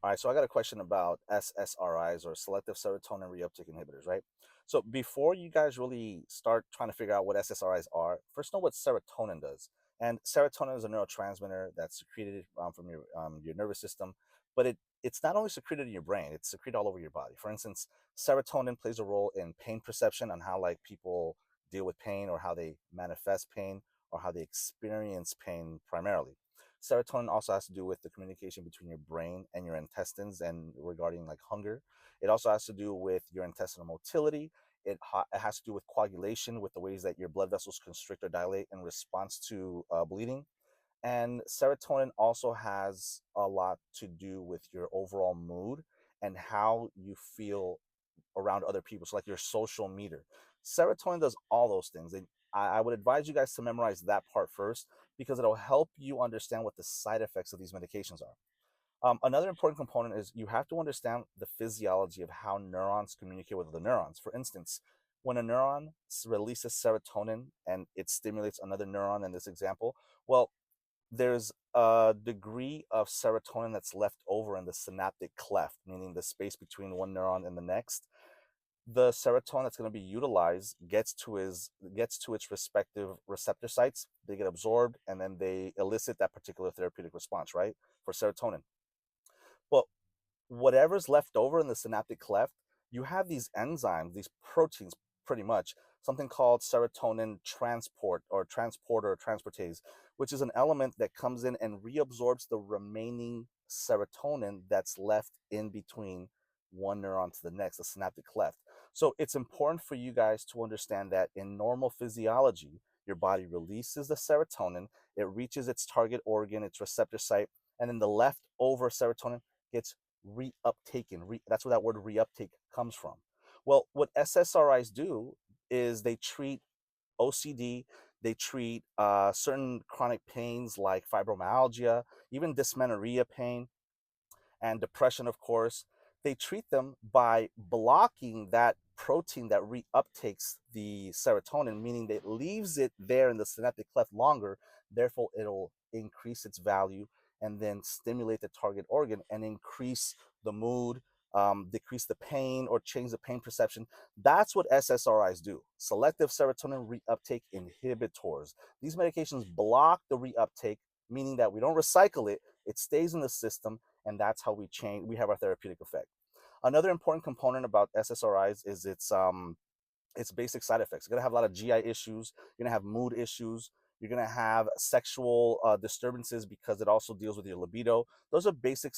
All right, so I got a question about SSRIs or selective serotonin reuptake inhibitors, right? So before you guys really start trying to figure out what SSRIs are, first know what serotonin does. And serotonin is a neurotransmitter that's secreted from your nervous system, but it's not only secreted in your brain; it's secreted all over your body. For instance, serotonin plays a role in pain perception on how like people deal with pain or how they manifest pain or how they experience pain primarily. Serotonin also has to do with the communication between your brain and your intestines and regarding like hunger. It also has to do with your intestinal motility. It has to do with coagulation, with the ways that your blood vessels constrict or dilate in response to bleeding. And serotonin also has a lot to do with your overall mood and how you feel around other people. So like your social meter. Serotonin does all those things. And I would advise you guys to memorize that part first because it'll help you understand what the side effects of these medications are. Another important component is you have to understand the physiology of how neurons communicate with other neurons. For instance, when a neuron releases serotonin and it stimulates another neuron in this example, well, there's a degree of serotonin that's left over in the synaptic cleft, meaning the space between one neuron and the next. The serotonin that's going to be utilized gets to its respective receptor sites. They get absorbed and then they elicit that particular therapeutic response, right? For serotonin. But whatever's left over in the synaptic cleft, you have these enzymes, these proteins, pretty much, something called serotonin transporter or transportase, which is an element that comes in and reabsorbs the remaining serotonin that's left in between one neuron to the next, the synaptic cleft. So it's important for you guys to understand that in normal physiology, your body releases the serotonin, it reaches its target organ, its receptor site, and then the leftover serotonin gets reuptaken. That's where that word reuptake comes from. Well, what SSRIs do is they treat OCD, they treat certain chronic pains like fibromyalgia, even dysmenorrhea pain, and depression, of course. They treat them by blocking that protein that reuptakes the serotonin, meaning that it leaves it there in the synaptic cleft longer. Therefore, it'll increase its value and then stimulate the target organ and increase the mood, decrease the pain, or change the pain perception. That's what SSRIs do. Selective serotonin reuptake inhibitors. These medications block the reuptake, meaning that we don't recycle it, it stays in the system, and that's how we have our therapeutic effect. Another important component about SSRIs is its basic side effects. You're gonna have a lot of GI issues, you're gonna have mood issues, you're gonna have sexual disturbances because it also deals with your libido. Those are basic